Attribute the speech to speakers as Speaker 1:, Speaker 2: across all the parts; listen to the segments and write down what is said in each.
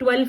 Speaker 1: 12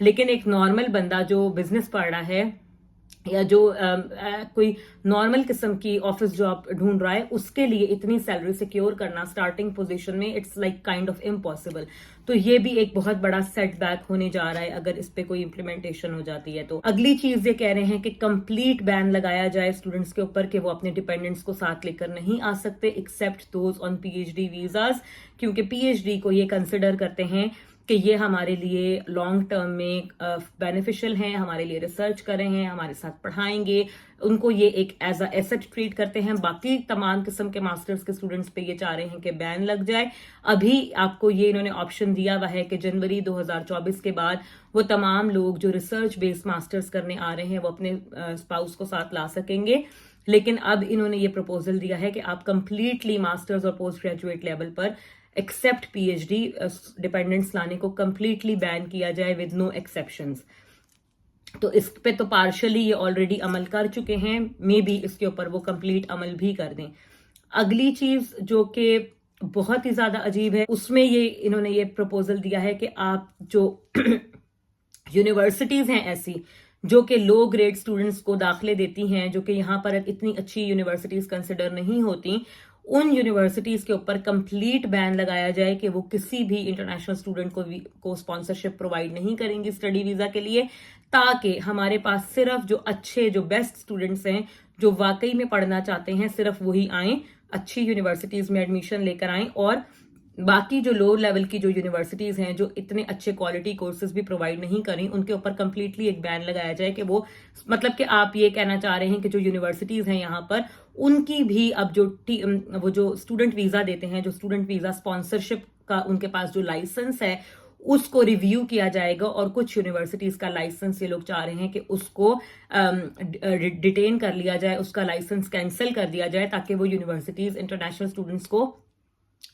Speaker 1: لیکن ایک نارمل بندہ جو بزنس پڑھ رہا ہے یا جو کوئی نارمل قسم کی آفس جاب ڈھونڈ رہا ہے, اس کے لیے اتنی سیلری سیکیور کرنا اسٹارٹنگ پوزیشن میں it's like kind of impossible. تو یہ بھی ایک بہت بڑا سیٹ بیک ہونے جا رہا ہے اگر اس پہ کوئی امپلیمنٹیشن ہو جاتی ہے. تو اگلی چیز یہ کہہ رہے ہیں کہ کمپلیٹ بین لگایا جائے اسٹوڈنٹس کے اوپر کہ وہ اپنے ڈیپینڈنٹس کو ساتھ لے کر نہیں آ سکتے except those on P H D visas, کیونکہ پی ایچ ڈی کو یہ کنسیڈر کرتے ہیں کہ یہ ہمارے لیے لانگ ٹرم میں بینیفیشل ہیں, ہمارے لیے ریسرچ کر رہے ہیں, ہمارے ساتھ پڑھائیں گے, ان کو یہ ایک ایز اے ایسٹ ٹریٹ کرتے ہیں. باقی تمام قسم کے ماسٹرز کے اسٹوڈنٹس پہ یہ چاہ رہے ہیں کہ بین لگ جائے. ابھی آپ کو یہ انہوں نے آپشن دیا ہوا ہے کہ جنوری 2024 کے بعد وہ تمام لوگ جو ریسرچ بیسڈ ماسٹرز کرنے آ رہے ہیں وہ اپنے اسپاؤس کو ساتھ لا سکیں گے. لیکن اب انہوں نے یہ پروپوزل دیا ہے کہ آپ کمپلیٹلی ماسٹرز اور پوسٹ گریجویٹ لیول پر except P H D dependents لانے کو کمپلیٹلی بین کیا جائے ود نو ایکسیپشنز. تو اس پہ تو پارشلی یہ آلریڈی عمل کر چکے ہیں, مے بی اس کے اوپر وہ کمپلیٹ عمل بھی کر دیں. اگلی چیز جو کہ بہت ہی زیادہ عجیب ہے, اس میں یہ انہوں نے یہ پروپوزل دیا ہے کہ آپ جو یونیورسٹیز ہیں ایسی جو کہ لو گریڈ اسٹوڈنٹس کو داخلے دیتی ہیں, جو کہ یہاں پر اتنی اچھی یونیورسٹیز کنسیڈر نہیں ہوتی, ان یونیورسٹیز کے اوپر کمپلیٹ بین لگایا جائے کہ وہ کسی بھی انٹرنیشنل اسٹوڈنٹ کو اسپانسرشپ پرووائڈ نہیں کریں گی اسٹڈی ویزا کے لیے, تاکہ ہمارے پاس صرف جو اچھے جو بیسٹ اسٹوڈنٹس ہیں جو واقعی میں پڑھنا چاہتے ہیں صرف وہی آئیں, اچھی یونیورسٹیز میں ایڈمیشن لے کر آئیں, اور باقی جو لو لیول کی جو یونیورسٹیز ہیں جو اتنے اچھے کوالٹی کورسز بھی پرووائڈ نہیں کریں ان کے اوپر کمپلیٹلی ایک بین لگایا جائے کہ وہ مطلب کہ آپ یہ کہنا چاہ رہے ہیں کہ جو یونیورسٹیز ہیں یہاں پر ان کی بھی اب وہ جو اسٹوڈنٹ ویزا دیتے ہیں, جو اسٹوڈنٹ ویزا اسپانسرشپ کا ان کے پاس جو لائسنس ہے اس کو ریویو کیا جائے گا, اور کچھ یونیورسٹیز کا لائسنس یہ لوگ چاہ رہے ہیں کہ اس کو ڈیٹین کر لیا جائے, اس کا لائسنس کینسل کر دیا جائے تاکہ وہ یونیورسٹیز انٹرنیشنل اسٹوڈنٹس کو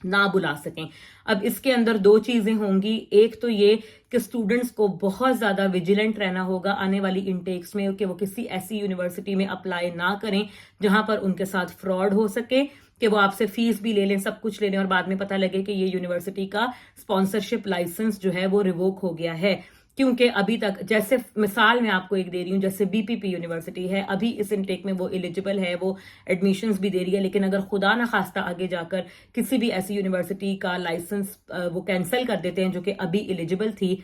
Speaker 1: نہ بلا سکیں. اب اس کے اندر دو چیزیں ہوں گی, ایک تو یہ کہ اسٹوڈنٹس کو بہت زیادہ ویجیلنٹ رہنا ہوگا آنے والی انٹیکس میں کہ وہ کسی ایسی یونیورسٹی میں اپلائی نہ کریں جہاں پر ان کے ساتھ فراڈ ہو سکے, کہ وہ آپ سے فیس بھی لے لیں, سب کچھ لے لیں, اور بعد میں پتہ لگے کہ یہ یونیورسٹی کا اسپانسرشپ لائسنس جو ہے وہ ریووک ہو گیا ہے. کیونکہ ابھی تک جیسے مثال میں آپ کو ایک دے رہی ہوں, جیسے بی پی پی یونیورسٹی ہے, ابھی اس انٹیک میں وہ ایلیجیبل ہے, وہ ایڈمیشنز بھی دے رہی ہے, لیکن اگر خدا نخواستہ آگے جا کر کسی بھی ایسی یونیورسٹی کا لائسنس وہ کینسل کر دیتے ہیں جو کہ ابھی ایلیجیبل تھی,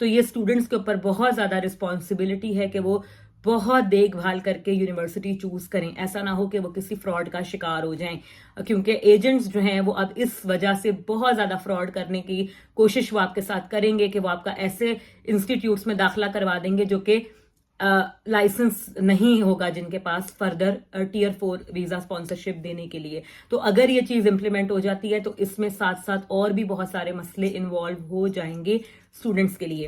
Speaker 1: تو یہ اسٹوڈنٹس کے اوپر بہت زیادہ رسپانسبلٹی ہے کہ وہ بہت دیکھ بھال کر کے یونیورسٹی چوز کریں, ایسا نہ ہو کہ وہ کسی فراڈ کا شکار ہو جائیں, کیونکہ ایجنٹس جو ہیں وہ اب اس وجہ سے بہت زیادہ فراڈ کرنے کی کوشش وہ آپ کے ساتھ کریں گے کہ وہ آپ کا ایسے انسٹیٹیوٹس میں داخلہ کروا دیں گے جو کہ لائسنس نہیں ہوگا جن کے پاس فردر ٹیئر 4 ویزا اسپانسرشپ دینے کے لیے. تو اگر یہ چیز امپلیمنٹ ہو جاتی ہے تو اس میں ساتھ ساتھ اور بھی بہت سارے مسئلے انوالو ہو جائیں گے اسٹوڈنٹس کے لیے.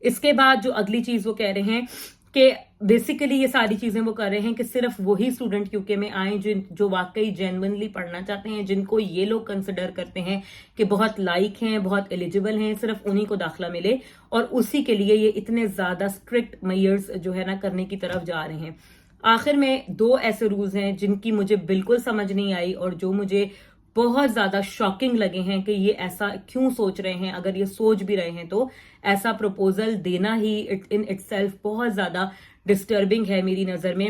Speaker 1: اس کے بعد جو اگلی چیز وہ کہہ رہے ہیں کہ بیسیکلی یہ ساری چیزیں وہ کر رہے ہیں کہ صرف وہی اسٹوڈنٹ یو کے میں آئیں جو واقعی جینونلی پڑھنا چاہتے ہیں, جن کو یہ لوگ کنسیڈر کرتے ہیں کہ بہت لائق ہیں, بہت ایلیجیبل ہیں, صرف انہی کو داخلہ ملے, اور اسی کے لیے یہ اتنے زیادہ اسٹرکٹ میئرز جو ہے نا کرنے کی طرف جا رہے ہیں. آخر میں دو ایسے رولز ہیں جن کی مجھے بالکل سمجھ نہیں آئی اور جو مجھے بہت زیادہ شاکنگ لگے ہیں کہ یہ ایسا کیوں سوچ رہے ہیں. اگر یہ سوچ بھی رہے ہیں تو ایسا پروپوزل دینا ہی ان اٹ سیلف بہت زیادہ ڈسٹربنگ ہے میری نظر میں.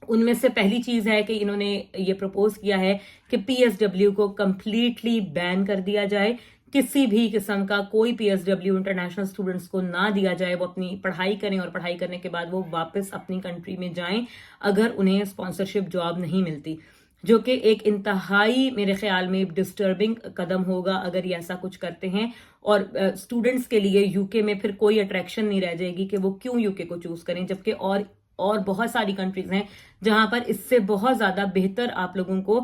Speaker 1: ان میں سے پہلی چیز ہے کہ انہوں نے یہ پروپوز کیا ہے کہ پی ایس ڈبلیو کو کمپلیٹلی بین کر دیا جائے, کسی بھی قسم کا کوئی P S W international students کو نہ دیا جائے. وہ اپنی پڑھائی کریں اور پڑھائی کرنے کے بعد وہ واپس اپنی کنٹری میں جائیں اگر انہیں اسپانسرشپ جاب نہیں ملتی, جو کہ ایک انتہائی میرے خیال میں ڈسٹربنگ قدم ہوگا اگر یہ ایسا کچھ کرتے ہیں. اور اسٹوڈنٹس کے لیے یو کے میں پھر کوئی اٹریکشن نہیں رہ جائے گی کہ وہ کیوں یو کے کو چوز کریں, جبکہ اور بہت ساری کنٹریز ہیں جہاں پر اس سے بہت زیادہ بہتر آپ لوگوں کو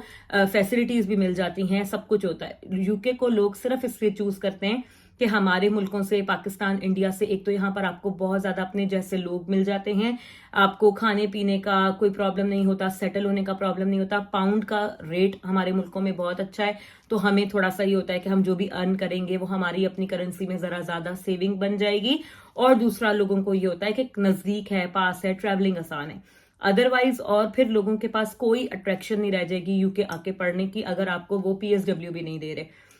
Speaker 1: فیسلٹیز بھی مل جاتی ہیں, سب کچھ ہوتا ہے. یو کے کو لوگ صرف اس لیے چوز کرتے ہیں کہ ہمارے ملکوں سے, پاکستان, انڈیا سے, ایک تو یہاں پر آپ کو بہت زیادہ اپنے جیسے لوگ مل جاتے ہیں, آپ کو کھانے پینے کا کوئی پرابلم نہیں ہوتا, سیٹل ہونے کا پرابلم نہیں ہوتا, پاؤنڈ کا ریٹ ہمارے ملکوں میں بہت اچھا ہے, تو ہمیں تھوڑا سا یہ ہوتا ہے کہ ہم جو بھی ارن کریں گے وہ ہماری اپنی کرنسی میں ذرا زیادہ سیونگ بن جائے گی. اور دوسرا لوگوں کو یہ ہوتا ہے کہ نزدیک ہے, پاس ہے, ٹریولنگ آسان ہے. ادروائز اور پھر لوگوں کے پاس کوئی اٹریکشن نہیں رہ جائے گی یو کے آ کے پڑھنے کی اگر آپ کو وہ پی ایس ڈبلیو بھی نہیں دے رہے.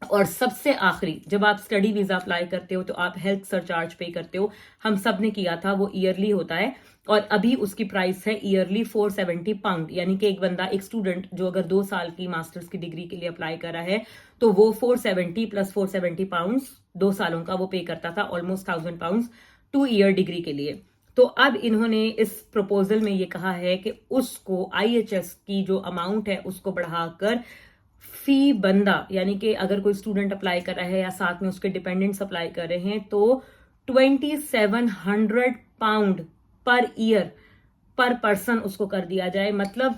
Speaker 1: اور سب سے آخری جب آپ اسٹڈی ویزا اپلائی کرتے ہو تو آپ ہیلتھ سرچارج پے کرتے ہو. ہم سب نے کیا تھا, وہ ایئرلی ہوتا ہے اور ابھی اس کی پرائس ہے ایئرلی £470. یعنی کہ ایک بندہ, ایک اسٹوڈنٹ جو اگر 2 سال کی ماسٹرز کی ڈگری کے لیے اپلائی کر رہا ہے تو وہ 470 پلس £470 2 سالوں کا وہ پے کرتا تھا, آلموسٹ £1000 2 ایئر ڈگری کے لیے. تو اب انہوں نے اس پروپوزل میں یہ کہا ہے کہ اس کو IHS کی جو اماؤنٹ ہے اس کو بڑھا کر فی بندہ, یعنی کہ اگر کوئی اسٹوڈنٹ اپلائی کر رہا ہے یا ساتھ میں اس کے ڈیپینڈنٹس اپلائی کر رہے ہیں تو £2700 پر ایئر پر پرسن اس کو کر دیا جائے. مطلب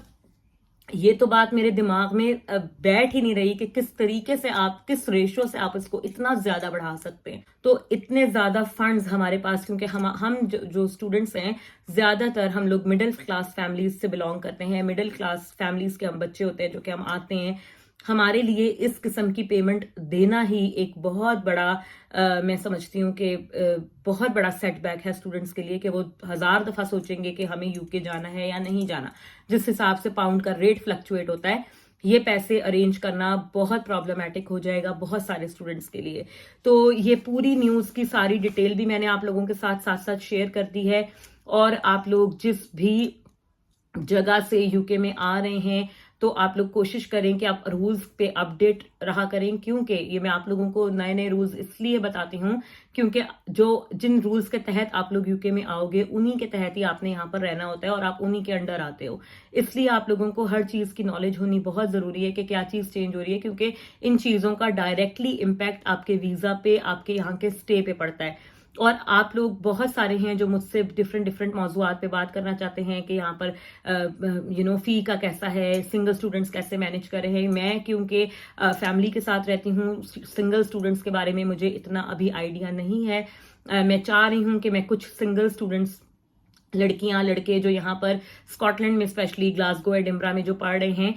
Speaker 1: یہ تو بات میرے دماغ میں بیٹھ ہی نہیں رہی کہ کس طریقے سے آپ, کس ریشو سے آپ اس کو اتنا زیادہ بڑھا سکتے ہیں. تو اتنے زیادہ فنڈز ہمارے پاس, کیونکہ ہم جو اسٹوڈنٹس ہیں زیادہ تر ہم لوگ مڈل کلاس فیملیز سے بلانگ کرتے ہیں. مڈل کلاس فیملیز کے ہم بچے ہوتے ہیں جو کہ ہم آتے ہیں. ہمارے لیے اس قسم کی پیمنٹ دینا ہی ایک بہت بڑا میں سمجھتی ہوں کہ بہت بڑا سیٹ بیک ہے اسٹوڈنٹس کے لیے, کہ وہ 1000 دفعہ سوچیں گے کہ ہمیں UK جانا ہے یا نہیں جانا. جس حساب سے پاؤنڈ کا ریٹ فلکچویٹ ہوتا ہے, یہ پیسے ارینج کرنا بہت پرابلمٹک ہو جائے گا بہت سارے اسٹوڈنٹس کے لیے. تو یہ پوری نیوز کی ساری ڈیٹیل بھی میں نے آپ لوگوں کے ساتھ شیئر کر دی ہے. اور آپ لوگ جس بھی جگہ سے UK میں آ رہے ہیں تو آپ لوگ کوشش کریں کہ آپ رولز پہ اپڈیٹ رہا کریں, کیونکہ یہ میں آپ لوگوں کو نئے رولز اس لیے بتاتی ہوں کیونکہ جن رولز کے تحت آپ لوگ UK میں آؤ گے انہی کے تحت ہی آپ نے یہاں پر رہنا ہوتا ہے اور آپ انہی کے انڈر آتے ہو. اس لیے آپ لوگوں کو ہر چیز کی نالج ہونی بہت ضروری ہے کہ کیا چیز چینج ہو رہی ہے, کیونکہ ان چیزوں کا ڈائریکٹلی امپیکٹ آپ کے ویزا پہ, آپ کے یہاں کے اسٹے پہ پڑتا ہے. اور آپ لوگ بہت سارے ہیں جو مجھ سے ڈفرینٹ موضوعات پہ بات کرنا چاہتے ہیں کہ یہاں پر فی کا کیسا ہے, سنگل اسٹوڈنٹس کیسے مینج کر رہے ہیں. میں کیونکہ فیملی کے ساتھ رہتی ہوں, سنگل اسٹوڈنٹس کے بارے میں مجھے اتنا ابھی آئیڈیا نہیں ہے. میں چاہ رہی ہوں کہ میں کچھ سنگل اسٹوڈنٹس, لڑکیاں لڑکے جو یہاں پر اسکاٹ لینڈ میں اسپیشلی گلاسگو ایڈنبرا میں جو پڑھ رہے ہیں,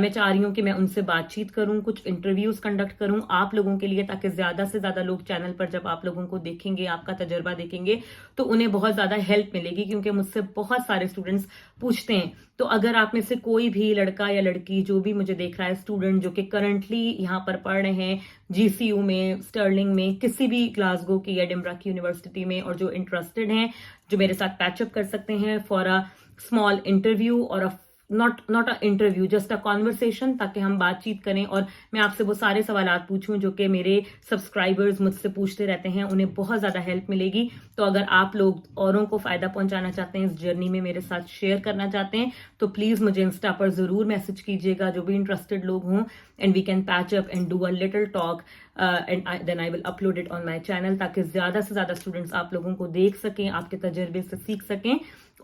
Speaker 1: میں چاہ رہی ہوں کہ میں ان سے بات چیت کروں, کچھ انٹرویوز کنڈکٹ کروں آپ لوگوں کے لیے, تاکہ زیادہ سے زیادہ لوگ چینل پر جب آپ لوگوں کو دیکھیں گے, آپ کا تجربہ دیکھیں گے تو انہیں بہت زیادہ ہیلپ ملے گی. کیونکہ مجھ سے بہت سارے اسٹوڈنٹس پوچھتے ہیں. تو اگر آپ میں سے کوئی بھی لڑکا یا لڑکی جو بھی مجھے دیکھ رہا ہے, اسٹوڈنٹ جو کہ کرنٹلی یہاں پر پڑھ رہے ہیں GCU میں, اسٹرلنگ میں, کسی بھی گلاسگو کی یا ایڈنبرا کی یونیورسٹی میں, اور جو انٹرسٹڈ ہیں جو میرے ساتھ پیچ اپ کر سکتے ہیں فار اے اسمال انٹرویو, اور not a interview, just a conversation, تاکہ ہم بات چیت کریں اور میں آپ سے وہ سارے سوالات پوچھوں جو کہ میرے سبسکرائبرز مجھ سے پوچھتے رہتے ہیں, انہیں بہت زیادہ ہیلپ ملے گی. تو اگر آپ لوگ اوروں کو فائدہ پہنچانا چاہتے ہیں, اس جرنی میں میرے ساتھ شیئر کرنا چاہتے ہیں, تو پلیز مجھے انسٹا پر ضرور میسج کیجیے گا جو بھی انٹرسٹڈ لوگ ہوں, and we can patch up and do a little talk, and then I will upload it on my channel, تاکہ زیادہ سے زیادہ اسٹوڈنٹس آپ لوگوں کو دیکھ سکیں, آپ کے تجربے سے سیکھ سکیں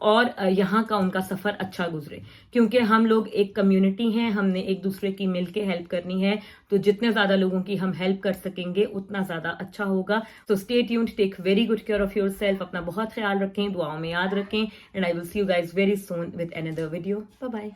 Speaker 1: اور یہاں کا ان کا سفر اچھا گزرے. کیونکہ ہم لوگ ایک کمیونٹی ہیں, ہم نے ایک دوسرے کی مل کے ہیلپ کرنی ہے, تو جتنے زیادہ لوگوں کی ہم ہیلپ کر سکیں گے اتنا زیادہ اچھا ہوگا. تو stay tuned, take very good care of yourself, اپنا بہت خیال رکھیں, دعاؤں میں یاد رکھیں, and I will see you guys very soon with another video. Bye bye.